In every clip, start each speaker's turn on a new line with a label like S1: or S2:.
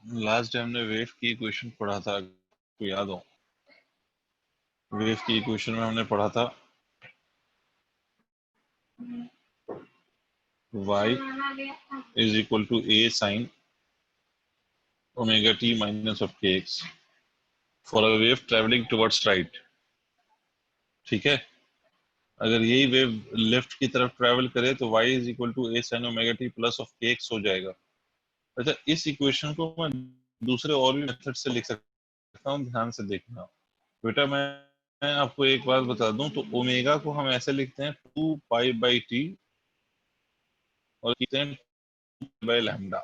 S1: Last time हमने wave की equation पढ़ा था, आपको याद हो? वेव की इक्वेशन में हमने पढ़ा था y is equal to a sin omega t minus of kx for a wave traveling towards right। ठीक है, अगर यही वेव लेफ्ट की तरफ ट्रेवल करे तो y is equal to a sin omega t plus of kx हो जाएगा। अच्छा, इस इक्वेशन को मैं दूसरे और भी मेथड से लिख सकता हूँ, ध्यान से देखना बेटा। मैं आपको एक बात बता दूं, तो ओमेगा को हम ऐसे लिखते हैं 2 पाई/t और लिखते हैं 2 by lambda.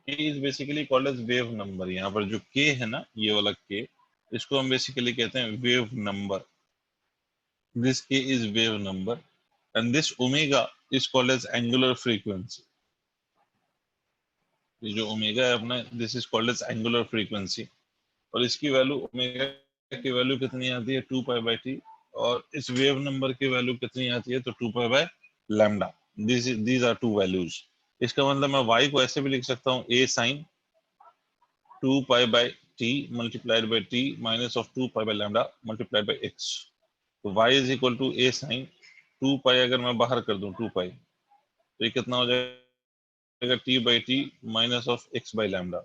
S1: k is basically called as wave number. यहाँ पर जो k है ना, ये वाला k, इसको हम बेसिकली कहते हैं wave number. This k is wave number and this omega is called as angular frequency. ये जो ओमेगा है अपना, this is called as angular frequency. और इसकी वैल्यू, ओमेगा की वैल्यू कितनी आती है? 2 पाई/t। और इस वेव नंबर की वैल्यू कितनी आती है? तो 2 pi lambda. These are two values. इसका मतलब मैं y को ऐसे भी लिख सकता हूँ, a sin 2 pi t multiplied by t minus of 2 pi lambda multiplied by x। तो y is equal to a sin 2 pi, अगर मैं बाहर कर दूं 2 पाई, तो ये कितना हो जाएगा? t/t minus of x lambda.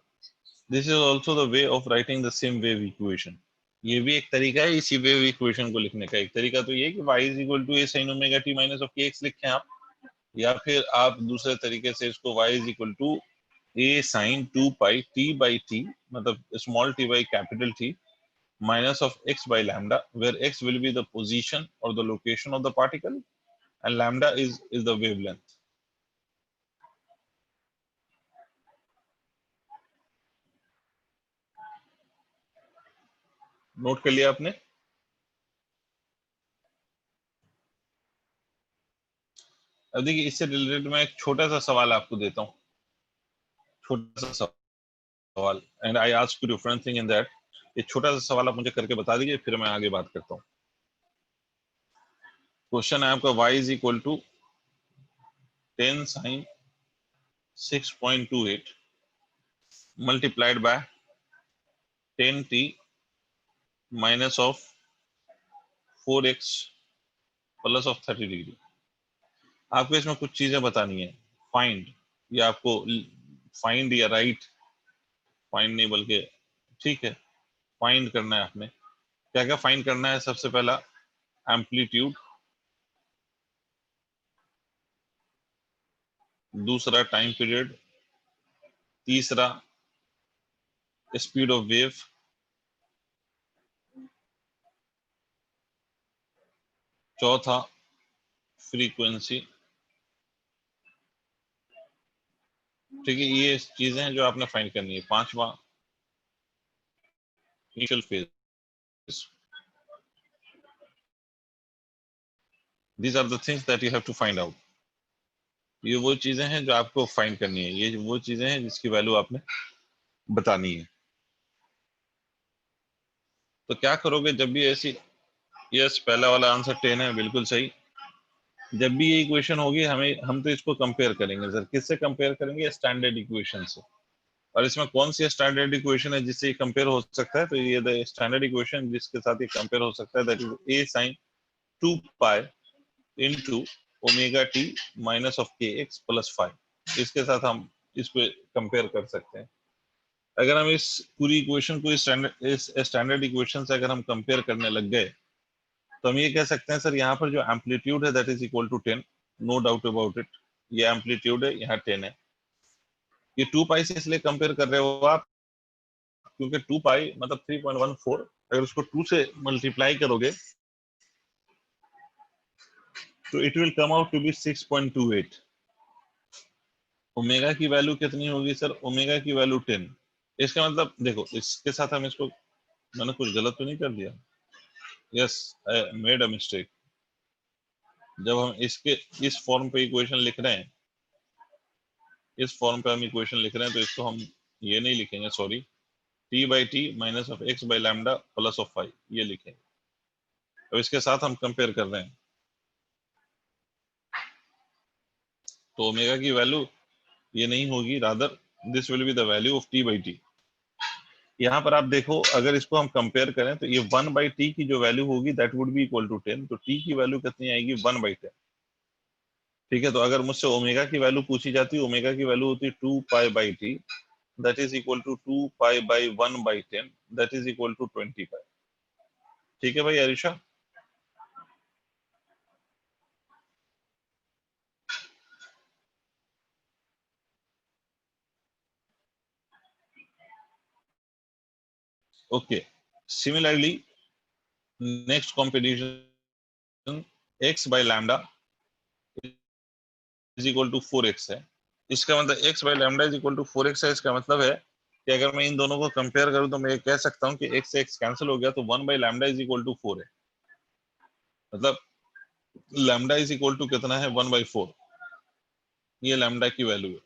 S1: This is also the way of writing the same wave equation. ये भी एक तरीका है इसी वेव इक्वेशन को लिखने का। एक तरीका तो ये है कि y is equal to a sin omega t minus of kx लिखें आप, या फिर आप दूसरे तरीके से इसको y is equal to a sin 2 pi t/t, मतलब small t by capital T minus of x by lambda, where x will be the position or the location of the particle and lambda is the wavelength. Note कर लिया आपने? अब देखिए, इससे related मैं एक छोटा सा सवाल आपको देता हूँ, छोटा सा सवाल, and I ask you different thing in that. ये छोटा सा सवाल आप मुझे करके बता दीजिए, फिर मैं आगे बात करता हूँ। क्वेश्चन है आपका, y is equal to 10 sin 6.28 multiplied by 10t minus of 4x plus of 30 degree. आपको इसमें कुछ चीजें बतानी है। फाइंड, या आपको फाइंड या राइट, फाइंड नहीं बल्कि, ठीक है, फाइंड करना है आपने। क्या क्या फाइंड करना है? सबसे पहला एम्पलीट्यूड, दूसरा टाइम पीरियड, तीसरा स्पीड ऑफ वेव, चौथा फ्रीक्वेंसी। ठीक है, ये चीजें हैं जो आपने फाइंड करनी है। पांचवा initial phase. These are the things that you have to find out. ये वो चीजें हैं जो आपको फाइंड करनी है, ये वो चीजें हैं जिसकी वैल्यू आपने बतानी है। तो क्या करोगे जब भी ऐसी, यस, पहला वाला आंसर 10 है, बिल्कुल सही। जब भी ये इक्वेशन होगी, हम तो इसको कंपेयर करेंगे सर। किससे कंपेयर करेंगे? स्टैंडर्ड इक्वेशन से। और इसमें कौन सी स्टैंडर्ड इक्वेशन है जिससे ये कंपेयर हो सकता है? तो ये द स्टैंडर्ड इक्वेशन जिसके साथ ये कंपेयर हो सकता है, that is a sin 2 pi into omega t minus of kx plus 5। इसके साथ हम इसको कंपेयर कर सकते हैं। अगर हम इस पूरी इक्वेशन को इस स्टैंडर्ड इक्वेशन से अगर हम कंपेयर करने लग गए, तो हम ये कह सकते हैं सर, यहाँ पर जो एम्पलीट्यूड है that is equal to 10, no doubt about it. ये एम्पलीट्यूड है, यहाँ 10 है। ये 2 पाई से इसलिए कंपेयर कर रहे हो आप, क्योंकि 2 पाई मतलब 3.14, अगर उसको 2 से मल्टीप्लाई करोगे तो it will come out to be 6.28। Omega की वैल्यू कितनी होगी सर? ओमेगा की वैल्यू 10। इसका मतलब देखो, इसके साथ हम इसको, मैंने कुछ गलत तो नहीं कर दिया? Yes, I made a mistake. जब हम इसके इस फॉर्म पे इक्वेशन लिख रहे हैं, इस फॉर्म पे हम इक्वेशन लिख रहे हैं, तो इसको हम ये नहीं लिखेंगे, sorry, t/t minus of x lambda plus of 5, ये लिखेंगे। अब इसके साथ हम कंपेयर कर रहे हैं, तो ओमेगा की वैल्यू ये नहीं होगी, rather this will be the value of t by t। यहाँ पर आप देखो, अगर इसको हम कंपेयर करें तो ये 1 by t की जो वैल्यू होगी that would be equal to 10, तो t की वैल्यू कितनी आएगी 1 by 10। ठीक है, तो अगर मुझसे ओमेगा की वैल्यू पूछी जाती, ओमेगा की वैल्यू होती 2 pi by T, that is equal to 2 pi by 1 by 10, that is equal to 20 pi. ठीक है भाई Arisha. Okay, similarly next competition, x by lambda is equal to 4x है। इसका मतलब x by lambda is equal to 4x है। इसका मतलब है कि अगर मैं इन दोनों को कंपेयर करूं तो मैं ये कह सकता हूं कि x से x कैंसिल हो गया, तो 1 by lambda is equal to 4 है। मतलब लैम्डा इज इक्वल टू कितना है 1 by 4, ये लैम्डा की वैल्यू है।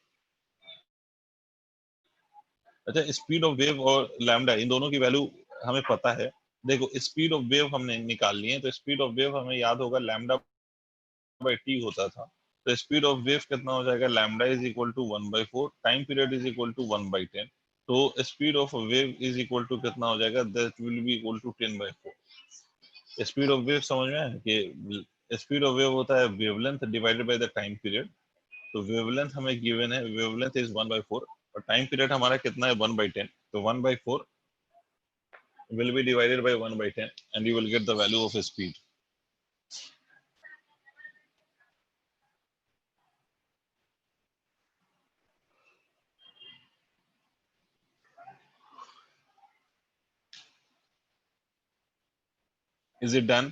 S1: अच्छा, स्पीड ऑफ वेव और लैम्डा इन दोनों की वैल्यू हमें पता है। देखो स्पीड ऑफ वेव हमने निकाल ली है, तो स्पीड ऑफ वेव हमें याद होगा लैम्डा बाई टी होता था। तो स्पीड ऑफ वेव कितना हो जाएगा, lambda is equal to 1 by 4, time period is equal to 1 by 10। तो speed of wave is equal to कितना हो जाएगा, that will be equal to 10 by 4। Speed of wave समझ में है कि स्पीड ऑफ वेव होता है wavelength divided by the time period. तो वेवलेंथ हमें गिवन है, वेवलेंथ इज 1 by 4 और टाइम पीरियड हमारा कितना है 1 by 10। तो 1 by 4 will be divided by 1 by 10 and you will get the value of speed. Is it done?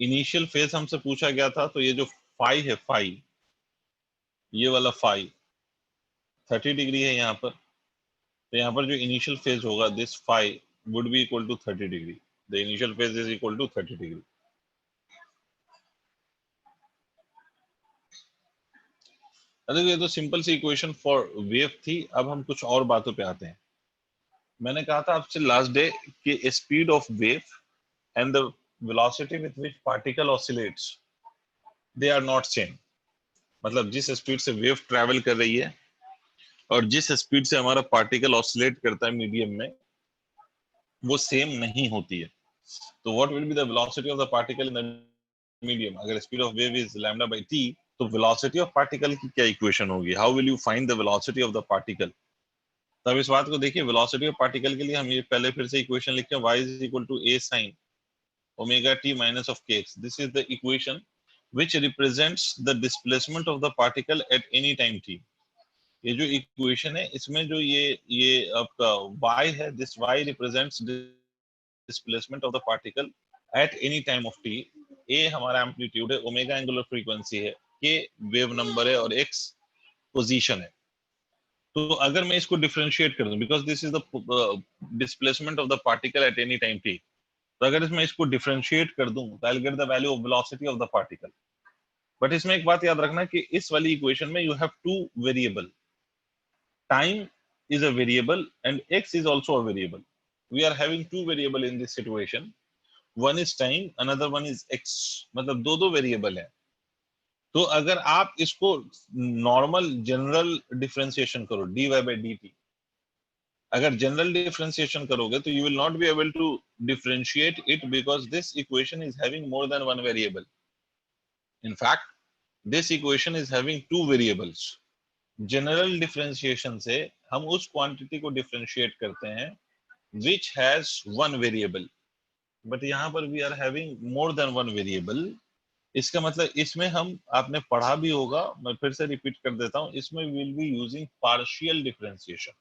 S1: Initial phase हमसे पूछा गया था, तो ये जो फाई है, फाई, ये वाला फाई 30 डिग्री है यहाँ पर। तो यहाँ पर जो इनिशियल फेज होगा, this phi would be equal to 30 degree. The initial phase is equal to 30 degree. देखो ये तो सिंपल सी इक्वेशन फॉर वेव थी। अब हम कुछ और बातों पे आते हैं। मैंने कहा था आपसे लास्ट डे कि speed of wave and the velocity with which particle oscillates, they are not same. मतलब जिस स्पीड से वेव ट्रैवल कर रही है और जिस स्पीड से हमारा पार्टिकल ऑसिलेट करता है मीडियम में, वो सेम नहीं होती है। तो what will be the velocity of the particle in the medium? अगर speed of wave is lambda by T, तो वेलोसिटी ऑफ पार्टिकल की क्या इक्वेशन होगी? How will you find the velocity of the particle? तब इस बात को देखिए, वेलोसिटी ऑफ पार्टिकल के लिए हम ये पहले फिर से इक्वेशन लिखते हैं, y is equal to a sin omega t minus of kx। This is the equation which represents the displacement of the particle at any time t। ये जो इक्वेशन है, इसमें जो ये आपका y है, this y represents displacement of the particle at any time of t। a हमारा amplitude है, ओमेगा एंगुलर फ्रीक्वेंसी है, k वेव नंबर है और x पोजीशन है। तो अगर मैं इसको डिफरेंशिएट कर दूं, because this is the displacement of the particle at any time t, तो अगर इसमें इसको डिफरेंशिएट कर दूं तो I will get the value of velocity of the particle. But इसमें एक बात याद रखना कि इस वाली इक्वेशन में you have two variable, time is a variable and x is also a variable। we are having two variable in this situation, one is time, another one is x। मतलब दो दो वेरिएबल है। तो अगर आप इसको normal general differentiation करो dy by dt, अगर जनरल डिफरेंशिएशन करोगे तो you will not be able to differentiate it, because this equation is having more than one variable. In fact this equation is having two variables. General differentiation से हम उस quantity को differentiate करते हैं which has one variable, but यहाँ पर we are having more than one variable। इसका मतलब इसमें हम, आपने पढ़ा भी होगा, मैं फिर से रिपीट कर देता हूँ, इसमें we'll be using partial differentiation।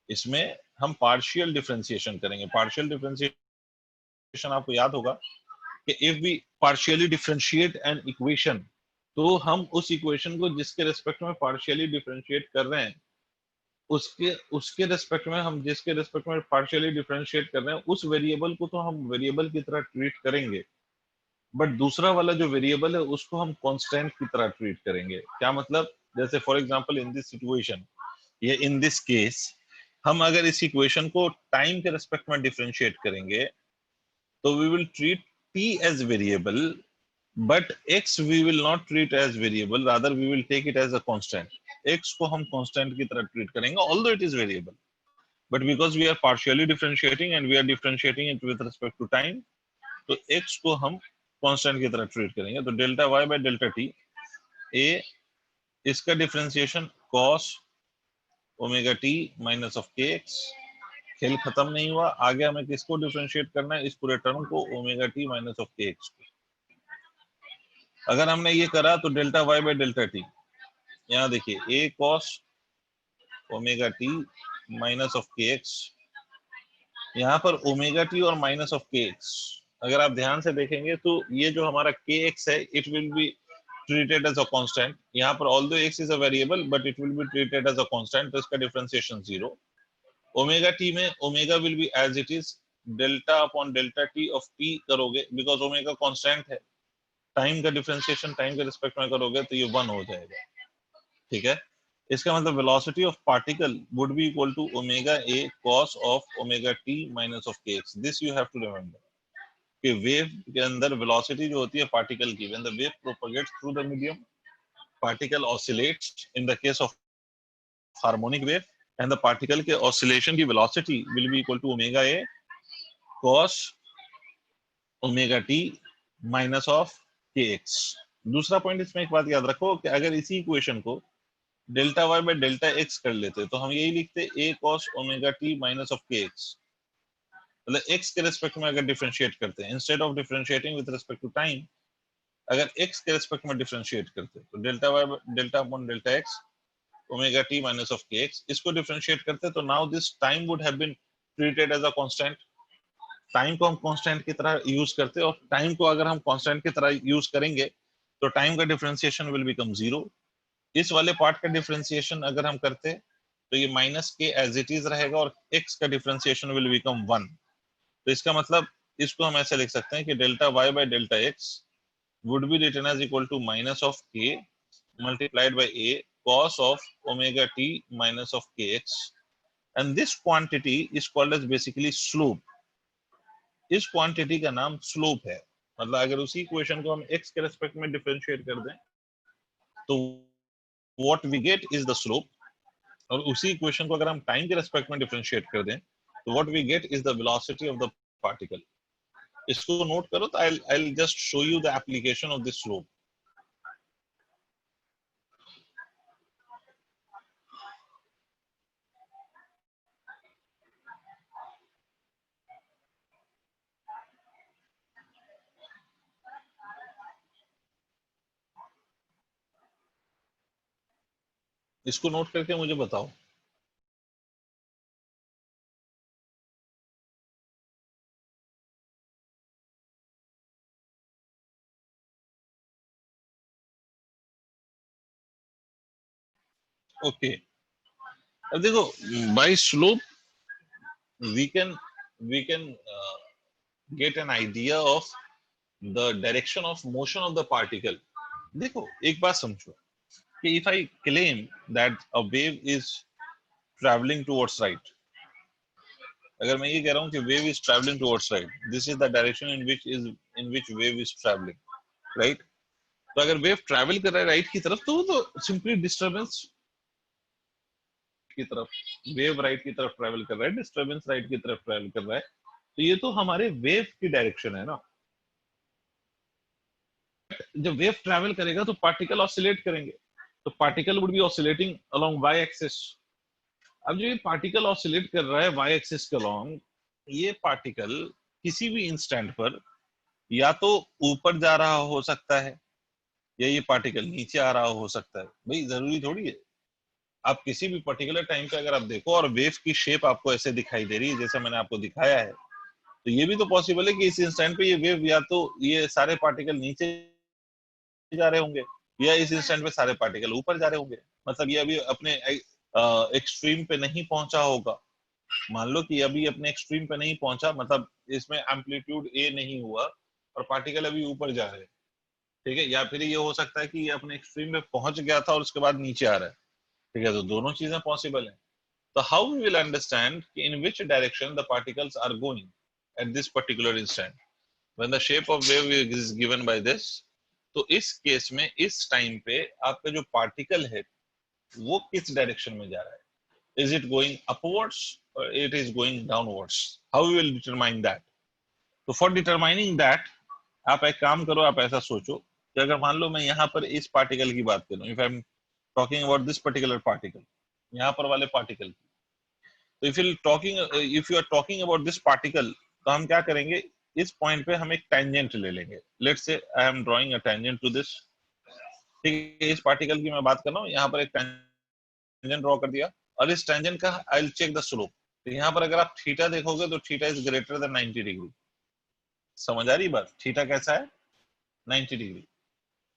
S1: इसमें हम पार्शियल डिफरेंशिएशन करेंगे। पार्शियल डिफरेंशिएशन आपको याद होगा कि if we partially differentiate an equation, तो हम उस इक्वेशन को जिसके रिस्पेक्ट में पार्शियली डिफरेंशिएट कर रहे हैं, उसके उसके रिस्पेक्ट में, हम जिसके रिस्पेक्ट में पार्शियली डिफरेंशिएट कर रहे हैं, उस वेरिएबल को तो हम वेरिएबल की तरह ट्रीट करेंगे, बट दूसरा वाला जो वेरिएबल है उसको हम कांस्टेंट की तरह ट्रीट करेंगे। क्या मतलब? जैसे for example in this situation, ये इन दिस केस, हम अगर इस इक्वेशन को टाइम के रिस्पेक्ट में डिफरेंशिएट करेंगे तो we will treat t as variable, but x we will not treat as variable, rather we will take it as a constant। x को हम कांस्टेंट की तरह ट्रीट करेंगे although it is variable, but because we are partially differentiating and we are differentiating it with respect to time, तो x को हम constant की तरह ट्रीट करेंगे। तो delta y by delta t, a इसका differentiation cos omega t minus of kx, खेल खत्म नहीं हुआ, आगे हमें किसको डिफरेंशिएट करना है, इस पूरे टर्म को omega t minus of kx को। अगर हमने ये करा तो delta y by delta t, यहाँ देखिए a cos omega t minus of kx, यहाँ पर ओमेगा टी और माइनस ऑफ kx, अगर आप ध्यान से देखेंगे तो ये जो हमारा kx है it will B treated as a constant, यहाँ पर although x is a variable but it will be treated as a constant, तो इसका differentiation 0। ओमेगा टी में omega will be as it is, delta upon delta T of t करोगे because omega constant है, time का differentiation time के respect में करोगे तो ये 1 हो जाएगा, ठीक है। इसका मतलब velocity of particle would be equal to omega a cos of omega t minus of kx। This you have to remember कि वेव के अंदर वेलोसिटी जो होती है पार्टिकल की, when the wave propagates through the medium, particle oscillates in the case of harmonic wave, and the particle के oscillation की velocity will be equal to omega a cos omega t minus of kx। दूसरा point इसमें एक बात याद रखो कि अगर इसी इक्वेशन को delta y by delta x कर लेते तो हम यही लिखते a cos omega t minus of kx, मतलब x के रिस्पेक्ट में अगर डिफरेंशिएट करते हैं instead of differentiating with respect to time, अगर x के रिस्पेक्ट में डिफरेंशिएट करते तो delta y delta upon delta x omega t minus of kx, इसको डिफरेंशिएट करते तो now this time would have been treated as a constant. Time को हम कांस्टेंट की तरह यूज करते और टाइम को अगर हम कांस्टेंट की तरह यूज करेंगे तो टाइम का डिफरेंशिएशन विल बिकम 0। इस वाले पार्ट का डिफरेंशिएशन अगर हम करते तो ये माइनस के एज इट इज रहेगा और x का डिफरेंशिएशन विल बिकम 1। तो इसका मतलब इसको हम ऐसे लिख सकते हैं कि delta y by delta x would be written as equal to minus of k multiplied by a cos of omega t minus of kx, and this quantity is called as basically slope। इस quantity का नाम slope है, मतलब अगर उसी equation को हम x के रेस्पेक्ट में डिफरेंशिएट कर दें तो what we get is the slope, और उसी इक्वेशन को अगर हम टाइम के रेस्पेक्ट में डिफरेंशिएट कर दें तो what we get is the velocity of the particle. इसको नोट करो तो I'll just show you the application of this slope। इसको नोट करके मुझे बताओ। ओके अब देखो, by slope we can get an idea of the direction of motion of the particle। देखो एक बात समझो कि if I claim that a wave is traveling towards right, अगर मैं ये कह रहा हूँ कि wave is traveling towards right, this is the direction in which wave is traveling, right? तो अगर वेव ट्रैवल कर रहा है राइट की तरफ तो वो तो सिंपली डिस्टरबेंस की तरफ, वेव राइट की तरफ ट्रैवल कर रहा है, डिस्टरबेंस राइट की तरफ ट्रैवल कर रहा है, तो ये तो हमारे वेव की डायरेक्शन है ना। जब वेव ट्रैवल करेगा तो पार्टिकल ऑसिलेट करेंगे, तो particle would be oscillating along y axis. अब जो ये पार्टिकल ऑसिलेट कर रहा है वाई एक्सिस के अलोंग, ये पार्टिकल किसी भी इंस्टेंट पर या तो ऊपर जा रहा हो सकता है या ये पार्टिकल नीचे आ रहा हो सकता है। भाई जरूरी थोड़ी है, आप किसी भी पर्टिकुलर टाइम पे अगर आप देखो और वेव की शेप आपको ऐसे दिखाई दे रही है जैसे मैंने आपको दिखाया है, तो ये भी तो पॉसिबल है कि इस इंस्टेंट पे ये वेव या तो ये सारे पार्टिकल नीचे जा रहे होंगे या इस इंस्टेंट पे सारे पार्टिकल ऊपर जा रहे होंगे, मतलब ये अभी अपने एक्सट्रीम पे नहीं पहुंचा होगा। मान लो कि अभी अपने एक्सट्रीम पे नहीं पहुंचा, मतलब इसमें एम्पलीट्यूड ए नहीं हुआ और पार्टिकल अभी ऊपर जा रहे हैं, ठीक है, या फिर ये हो सकता है कि ये अपने एक्सट्रीम पे पहुंच गया था और उसके बाद नीचे आ रहा है, ठीक है, तो दोनों चीजें पॉसिबल है। तो how we will understand in which direction the particles are going at this particular instant when the shape of wave is given by this. तो इस केस में इस टाइम पे आपका जो पार्टिकल है वो किस डायरेक्शन में जा रहा है, is it going upwards or it is going downwards, how we will determine that. तो for determining that आप एक काम करो, आप ऐसा सोचो कि अगर मान लो मैं यहाँ पर इस पार्टिकल की बात करूं, if I'm talking about this particular particle, यहाँ पर वाले पार्टिकल की, तो if you are talking about this particle, तो हम क्या करेंगे, इस पॉइंट पे हम एक टेंजेंट ले लेंगे. Let's say I am drawing a tangent to this. ठीक है, इस पार्टिकल की मैं बात कर रहा हूँ, यहाँ पर एक टेंजेंट ड्रॉ कर दिया, और इस टेंजेंट का I will check the slope. तो यहाँ पर अगर आप थीटा देखोगे तो theta is greater than 90 degree. समझ आ रही बात, थीटा कैसा है, 90 डिग्री.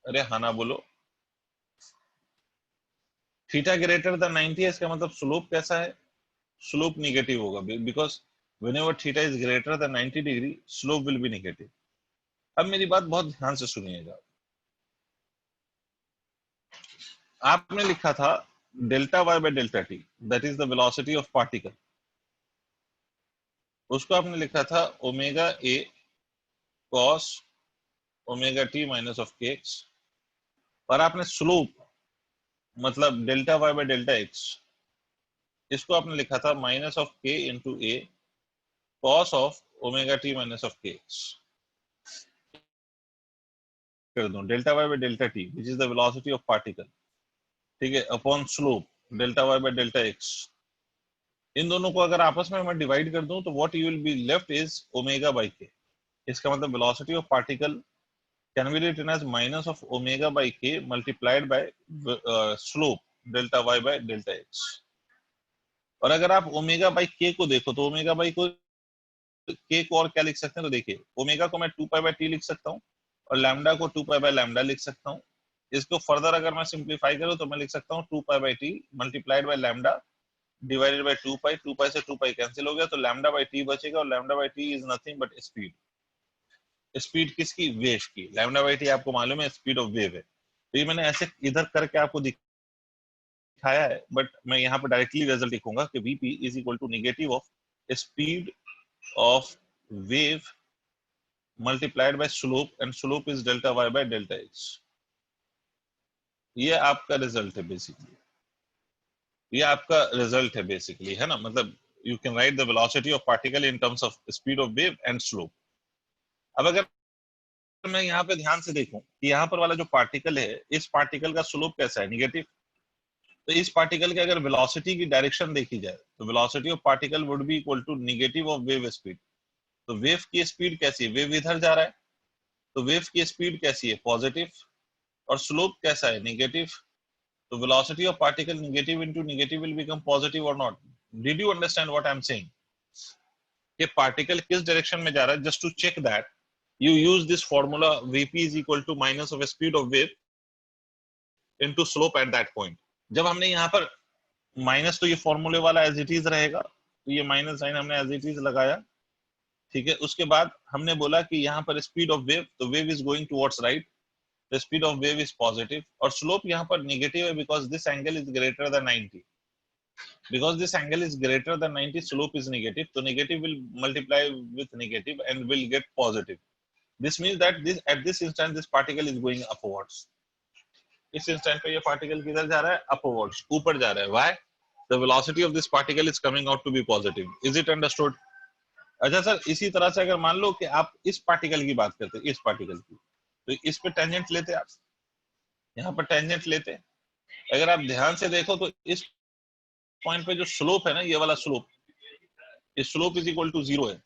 S1: अरे हाँ ना बोलो, थीटा ग्रेटर देन 90 है, इसका मतलब स्लोप कैसा है, स्लोप निगेटिव होगा, because whenever theta is greater than 90 degree slope will be negative. अब मेरी बात बहुत ध्यान से सुनिएगा. आपने लिखा था delta Y by delta t, that is the velocity of particle. उसको आपने लिखा था omega a cos omega t minus of के एक्स, और आपने स्लोप मतलब delta Y by delta x, इसको आपने लिखा था minus of k into a cos of omega t minus of के एक्स. कर दूं delta Y by delta t which is the velocity of particle, ठीक है, upon slope delta Y by delta X. इन दोनों को अगर आपस में मैं डिवाइड कर दूं तो what you will be left is omega by के. इसका मतलब velocity of particle can be written as minus of omega by k multiplied by slope delta y by delta x. और अगर आप ओमेगा बाई के को देखो तो ओमेगा बाई को के को और क्या लिख सकते हैं, तो देखिए ओमेगा को मैं 2 पाई बाय टी लिख सकता हूँ और लैम्डा को 2 पाई बाय लैम्डा लिख सकता हूँ. इसको फर्दर अगर मैं सिंप्लीफाई करूँ तो मैं लिख सकता हूँ 2 pi by T multiplied by lambda divided by 2 पाई. 2 पाई से 2 पाई कैंसिल हो गया तो लैम्डा बाय टी बचेगा, और lambda by T is nothing but speed. Speed किसकी, वेव की. लैम्डा बाय टी आपको मालूम है स्पीड ऑफ वेव है. तो ये मैंने ऐसे इधर करके आपको दिखाया है, बट मैं यहाँ पर डायरेक्टली रिजल्ट लिखूंगा कि v p is equal to negative of speed of wave multiplied by slope, and slope is delta Y by delta x. ये आपका रिजल्ट है बेसिकली, ये आपका रिजल्ट है बेसिकली, है ना. मतलब you can write the velocity of particle in terms of speed of wave and slope. अब अगर मैं यहाँ पे ध्यान से देखूं कि यहाँ पर वाला जो पार्टिकल है, इस पार्टिकल का स्लोप कैसा है, निगेटिव. तो इस पार्टिकल के अगर वेलोसिटी की डायरेक्शन देखी जाए तो velocity of particle would be equal to negative of wave speed. तो वेव की स्पीड कैसी है, वेव इधर जा रहा है, तो वेव की स्पीड कैसी है, पॉजिटिव, और स्लोप कैसा है, नेगेटिव. तो velocity of particle negative into negative will become positive और not. Did you understand what I am saying, कि पार्टिकल किस डायरेक्शन में जा रहा है. Just to check that you use this formula vp is equal to minus of a speed of wave into slope at that point. जब हमने यहाँ पर माइनस, तो ये फॉर्मूले वाला एज इट इज रहेगा, तो ये माइनस साइन हमने एज इट इज लगाया, ठीक है. उसके बाद हमने बोला कि यहाँ पर स्पीड ऑफ वेव, तो wave is going towards right, the speed of wave is positive, और स्लोप यहाँ पर नेगेटिव है because this angle is greater than 90. because this angle is greater than 90, slope is negative, so negative will multiply with negative and will get positive. This means that this at this instant this particle is going upwards. इस instant पे ये particle किधर जा रहा है, upwards, ऊपर जा रहा है. Why, the velocity of this particle is coming out to be positive. Is it understood. अच्छा सर, इसी तरह से अगर मान लो कि आप इस पार्टिकल की बात करते हैं, इस पार्टिकल की, तो इस पे टेंजेंट लेते, आप यहाँ पर टेंजेंट लेते, अगर आप ध्यान से देखो तो इस पॉइंट पे जो स्लोप है ना, ये वाला स्लोप, इस स्लोप इज इक्वल टू 0 है.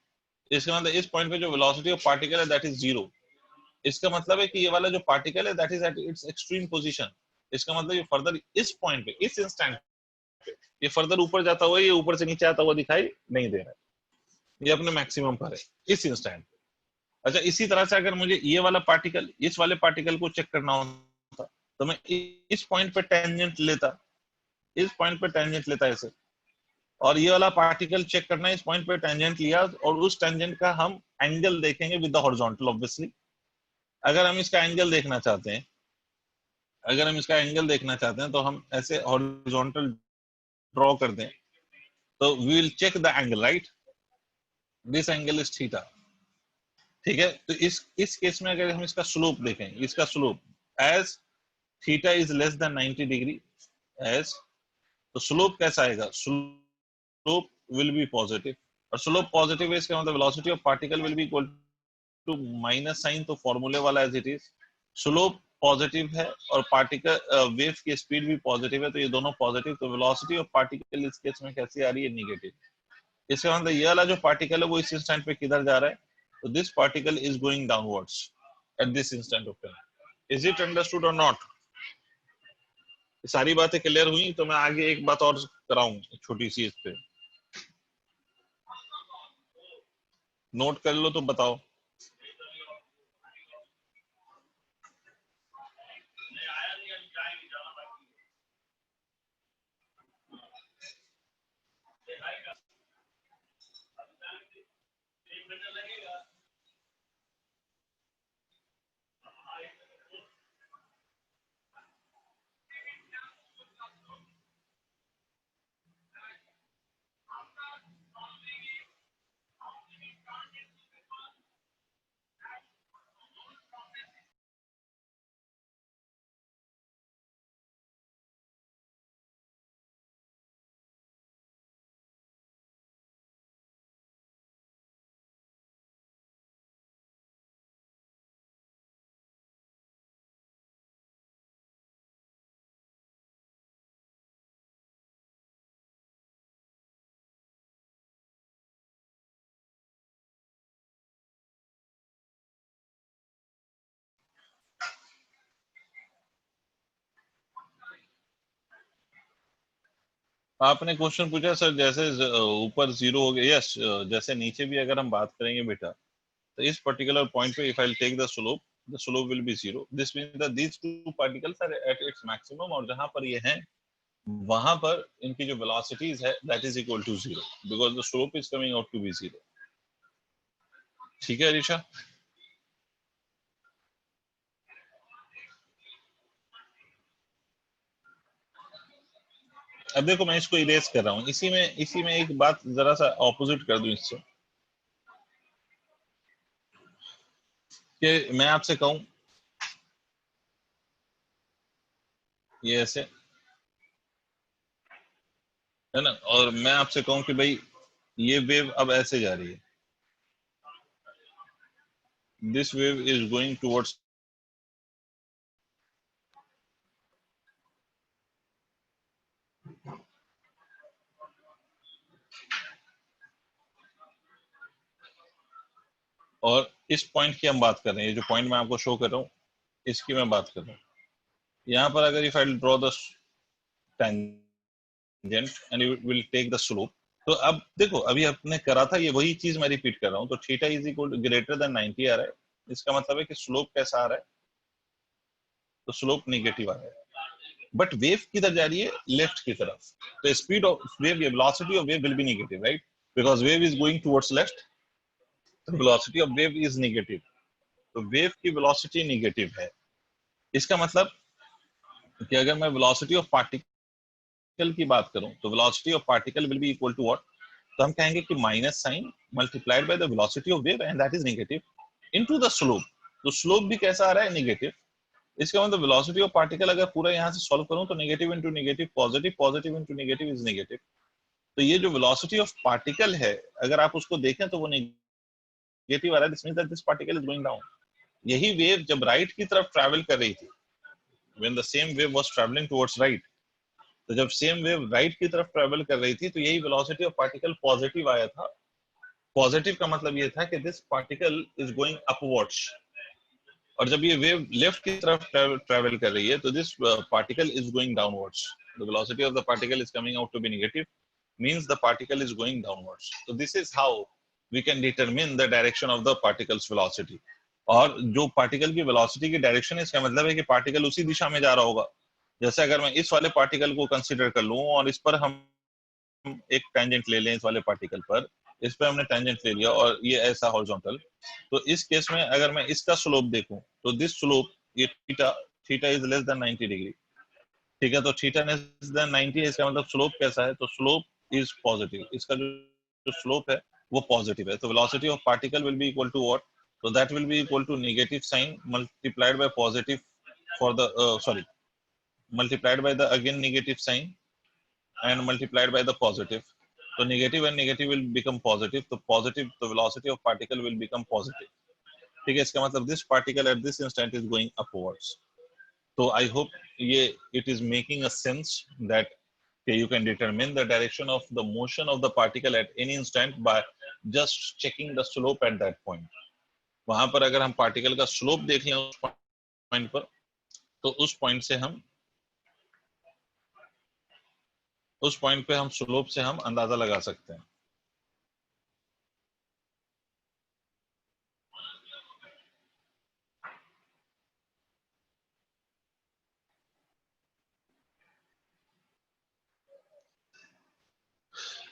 S1: इसका मतलब इस पॉइंट पे जो वेलोसिटी ऑफ पार्टिकल है दैट इज 0. इसका मतलब है कि ये वाला जो पार्टिकल है that is at its extreme position. इसका मतलब ये फर्दर इस पॉइंट पे, इस इंस्टेंट पे ये फर्दर ऊपर जाता हुआ, ये ऊपर से नीचे आता हुआ दिखाई नहीं दे रहा है, ये अपने मैक्सिमम पर है इस इंस्टेंट पे. अच्छा, इसी तरह से अगर मुझे ये वाला पार्टिकल, इस वाले पार्टिकल को चेक करना होता तो मैं इस पॉइंट पे टेंजेंट लेता, इस पॉइंट पे टेंजेंट लेता ऐसे, और ये वाला पार्टिकल चेक करना है, इस पॉइंट पे टेंजेंट लिया, और उस टेंजेंट का हम एंगल देखेंगे विद द हॉरिजॉन्टल. ऑब्वियसली अगर हम इसका एंगल देखना चाहते हैं, अगर हम इसका एंगल देखना चाहते हैं तो हम ऐसे हॉरिजॉन्टल ड्रॉ कर दें, तो we will check the angle, right. This angle is theta, ठीक है. तो इस केस में अगर हम इसका स्लोप देखें, इसका slope as theta is less than 90 degree as, तो स्लोप कैसा आएगा, स्लोप विल बी पॉजिटिव, और स्लोप पॉजिटिव है इसका मतलब velocity of particle will be equal to minus sign, तो फॉर्मूले वाला as it is, slope positive है और पार्टिकल वेव की स्पीड भी पॉजिटिव है, तो ये दोनों पॉजिटिव, तो वेलोसिटी ऑफ पार्टिकल इस केस में कैसी आ रही है, नेगेटिव। इसका मतलब ये वाला जो पार्टिकल है वो इस इंस्टेंट पे किधर जा रहा है, तो this particle is going downwards at this instant of time. Is it understood और नॉट? सारी बातें क्लियर हुई, तो मैं आगे एक बात और कराऊं छोटी सी, इस पे नोट कर लो तो बताओ। आपने क्वेश्चन पूछा सर, जैसे ऊपर जीरो हो गया, यस, जैसे नीचे भी अगर हम बात करेंगे बेटा, तो इस पर्टिकुलर पॉइंट पे if I take the slope will be zero, this means that these two particles are at its maximum, और जहां पर ये हैं वहां पर इनकी जो वेलोसिटीज है that is equal to zero, because the slope is coming out to be zero. ठीक है ऋषा? अब देखो मैं इसको इरेज कर रहा हूँ, इसी में एक बात जरा सा ऑपोजिट कर दूं इससे, कि मैं आपसे कहूं ये ऐसे है ना, और मैं आपसे कहूं कि भाई ये वेव अब ऐसे जा रही है, this wave is going towards, और इस पॉइंट की हम बात कर रहे हैं, ये जो पॉइंट मैं आपको शो कर रहा हूँ इसकी मैं बात कर रहा हूँ। यहाँ पर अगर if I draw the tangent and you will take the slope, तो अब देखो अभी आपने करा था ये वही चीज मैं रिपीट कर रहा हूँ, तो theta is equal greater than 90 आ रहा है, इसका मतलब है कि स्लोप कैसा आ रहा है, तो स्लोप नेगेटिव आ रहा है, बट वेव किधर जा रही है, लेफ्ट की तरफ, तो speed of wave, velocity of wave will be negative, right, because wave is going towards left, तो velocity of wave is negative, तो वेव की वेलोसिटी नेगेटिव है। इसका मतलब कि अगर मैं वेलोसिटी ऑफ पार्टिकल की बात करूं तो velocity of particle will be equal to what, तो हम कहेंगे कि minus sign multiplied by the velocity of wave and that is negative into the slope, तो स्लोप भी कैसा आ रहा है, नेगेटिव। इसका मतलब वेलोसिटी ऑफ पार्टिकल अगर पूरा यहाँ से सॉल्व करूं तो negative into negative positive, positive into negative is negative, तो ये जो वेलोसिटी ऑफ पार्टिकल है अगर आप उसको देखें तो वो नेगेटिव आ रहा है, this means that this particle is going down. यही वेव जब राइट की तरफ ट्रैवल कर रही थी, when the same wave was travelling towards right, तो जब सेम वेव राइट की तरफ ट्रैवल कर रही थी तो यही वेलोसिटी ऑफ पार्टिकल पॉजिटिव आया था। पॉजिटिव का मतलब ये था कि this particle is going upwards, और जब ये वेव लेफ्ट की तरफ ट्रैवल कर रही है तो this particle is going downwards, the velocity of the particle is coming out to be negative, means the particle is going downwards. So this is how we can determine the direction of the particle's velocity. और जो particle की velocity की direction है इसका मतलब है कि particle उसी दिशा में जा रहा होगा। जैसे अगर मैं इस वाले पार्टिकल को कंसीडर कर लूं और इस पर हम एक टेंजेंट ले लें, इस वाले पार्टिकल पर इस पर हमने टेंजेंट ले लिया और ये ऐसा हॉरिजॉन्टल, तो इस केस में अगर मैं इसका स्लोप देखूं तो दिस स्लोप, ये theta, theta is less than 90 degree, ठीक है, तो थीटा लेस देन 90 है, इसका मतलब स्लोप कैसा है, तो स्लोप इज पॉजिटिव, इसका जो स्लोप है वो पॉजिटिव है, तो velocity of particle will be equal to what, तो that will be equal to negative sign multiplied by positive for the sorry multiplied by the again negative sign and multiplied by the positive. So negative and negative will become positive. So positive, the velocity of particle will become positive. ठीक है, इसका मतलब this particle at this instant is going upwards. So I hope ये it is making a sense that you can determine the direction of the motion of the particle at any instant by just checking the slope at that point. वहां पर अगर हम particle का slope देख लें उस point पर, तो उस पॉइंट पे हम स्लोप से हम अंदाजा लगा सकते हैं.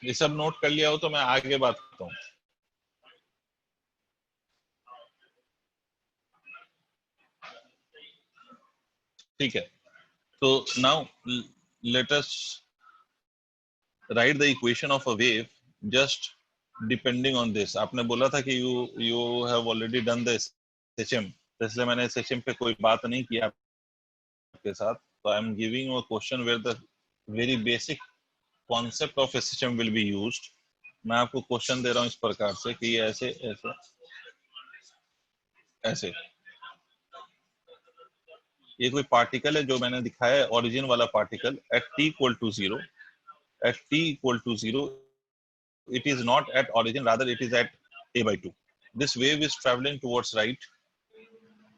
S1: ये सब नोट कर लिया हो तो मैं आगे बात करता हूँ. ठीक है, तो now let us right the equation of a wave just depending on this. आपने बोला था कि you have already done the SHM, तो इसलिए मैंने एसएचएम पे कोई बात नहीं किया आपके साथ. तो I am giving a question where the very basic concept of SHM will be used. मैं आपको क्वेश्चन दे रहा हूँ इस प्रकार से कि ये ऐसे ऐसे ऐसे ये कोई पार्टिकल है जो मैंने दिखाया है, ओरिजिन वाला particle at t equal to 0. At t equal to 0 it is not at origin, rather it is at a by 2. this wave is traveling towards right,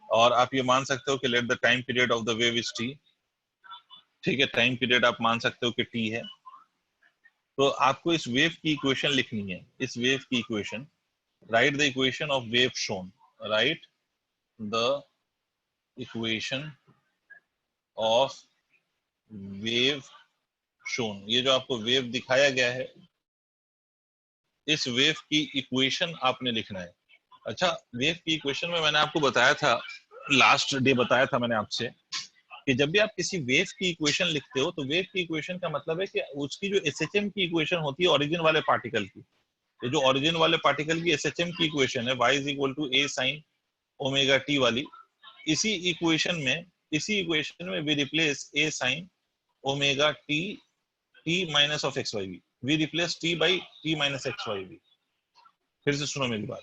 S1: और आप ये मान सकते हो कि let the time period of the wave is t. ठीक है, time period आप मान सकते हो कि t है. तो आपको इस वेव की इक्वेशन लिखनी है. इस वेव की equation, right the equation of wave shown, right the equation of wave shown. ये जो आपको वेव दिखाया गया है, इस वेव की इक्वेशन आपने लिखना है. अच्छा, वेव की इक्वेशन में मैंने आपको बताया था, लास्ट डे बताया था मैंने आपसे, कि जब भी आप किसी वेव की इक्वेशन लिखते हो तो वेव की इक्वेशन का मतलब है कि उसकी जो एसएचएम की इक्वेशन होती है ओरिजिन वाले पार्टिकल की, ये जो ओरिजिन वाले पार्टिकल की एसएचएम की इक्वेशन है y is equal to a sin omega t वाली, इसी इक्वेशन में we replace a sin omega t minus of x by v. We replace t by t minus x by v. फिर से सुनो मेरी बात,